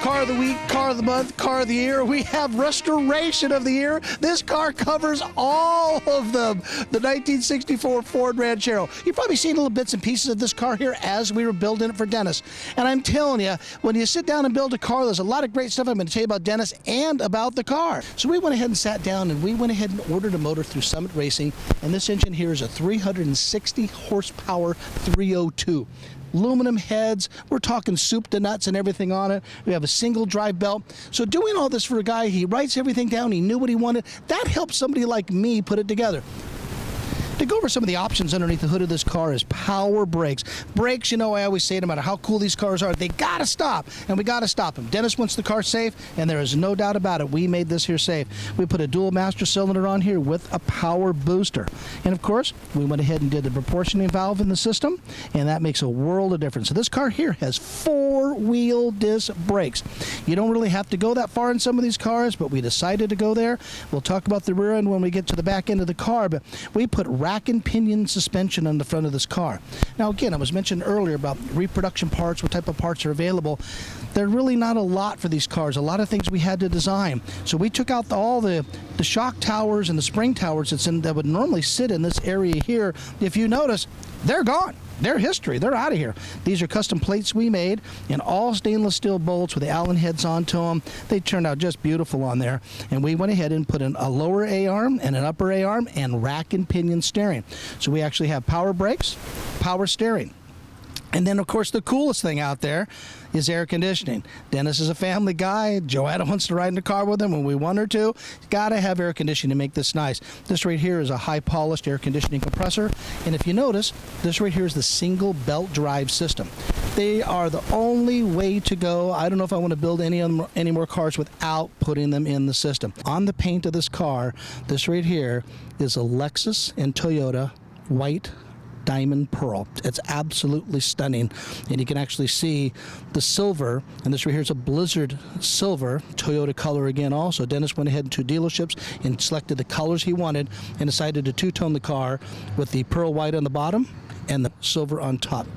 Car of the Week, Car of the Month, Car of the Year. We have Restoration of the Year. This car covers all of them. The 1964 Ford Ranchero. You've probably seen little bits and pieces of this car here as we were building it for Dennis. And I'm telling you, when you sit down and build a car, there's a lot of great stuff I'm going to tell you about Dennis and about the car. So we went ahead and sat down and we went ahead and ordered a motor through Summit Racing. And this engine here is a 360 horsepower 302. Aluminum heads, we're talking soup to nuts and everything on it. We have a single drive belt. So doing all this for a guy, he writes everything down, he knew what he wanted. That helps somebody like me put it together. To go over some of the options underneath the hood of this car is power brakes. Brakes, you know, I always say no matter how cool these cars are, they gotta stop, and we gotta stop them. Dennis wants the car safe, and there is no doubt about it. We made this here safe. We put a dual master cylinder on here with a power booster. And of course, we went ahead and did the proportioning valve in the system, and that makes a world of difference. So this car here has 4-wheel disc brakes. You don't really have to go that far in some of these cars, but we decided to go there. We'll talk about the rear end when we get to the back end of the car, but we put rack and pinion suspension on the front of this car. Now again, I was mentioned earlier about reproduction parts, what type of parts are available. They're really not a lot for these cars. A lot of things we had to design. So we took out all the shock towers and the spring towers that would normally sit in this area here. If you notice, they're gone. They're history. They're out of here. These are custom plates we made in all stainless steel bolts with the Allen heads onto them. They turned out just beautiful on there. And we went ahead and put in a lower A-arm and an upper A-arm and rack and pinion steering. So we actually have power brakes, power steering. And then, of course, the coolest thing out there is air conditioning. Dennis is a family guy. Joanna wants to ride in the car with him when we want her to. Got to have air conditioning to make this nice. This right here is a high-polished air conditioning compressor. And if you notice, this right here is the single belt drive system. They are the only way to go. I don't know if I want to build any more cars without putting them in the system. On the paint of this car, this right here is a Lexus and Toyota white diamond pearl. It's absolutely stunning, and you can actually see the silver, and this right here is a Blizzard silver Toyota color again also. Dennis went ahead to dealerships and selected the colors he wanted and decided to two-tone the car with the pearl white on the bottom and the silver on top.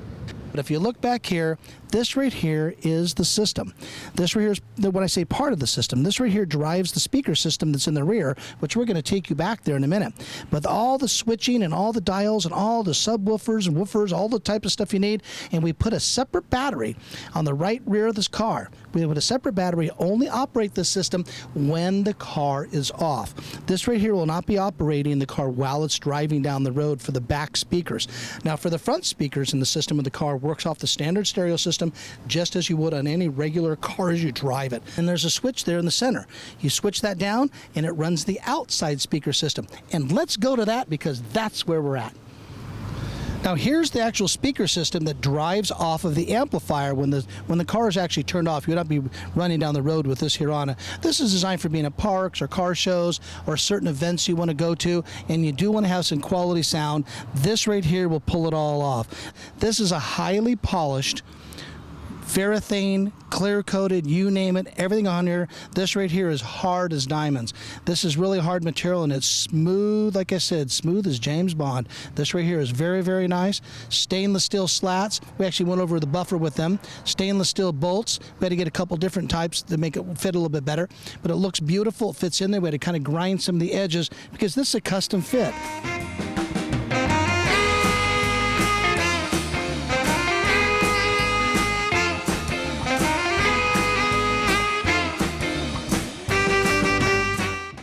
But if you look back here, this right here is the system. This right here is, when I say part of the system, this right here drives the speaker system that's in the rear, which we're going to take you back there in a minute. But all the switching and all the dials and all the subwoofers and woofers, all the type of stuff you need, and we put a separate battery on the right rear of this car. We put a separate battery, only operate this system when the car is off. This right here will not be operating the car while it's driving down the road for the back speakers. Now for the front speakers in the system of the car, works off the standard stereo system just as you would on any regular car as you drive it. And there's a switch there in the center. You switch that down and it runs the outside speaker system. And let's go to that because that's where we're at. Now here's the actual speaker system that drives off of the amplifier when the car is actually turned off. You would not be running down the road with this here on it. This is designed for being at parks or car shows or certain events you want to go to, and you do want to have some quality sound. This right here will pull it all off. This is a highly polished Varathane, clear-coated, you name it, everything on here. This right here is hard as diamonds. This is really hard material, and it's smooth, like I said, smooth as James Bond. This right here is very, very nice. Stainless steel slats. We actually went over the buffer with them. Stainless steel bolts. We had to get a couple different types to make it fit a little bit better, but it looks beautiful. It fits in there. We had to kind of grind some of the edges because this is a custom fit.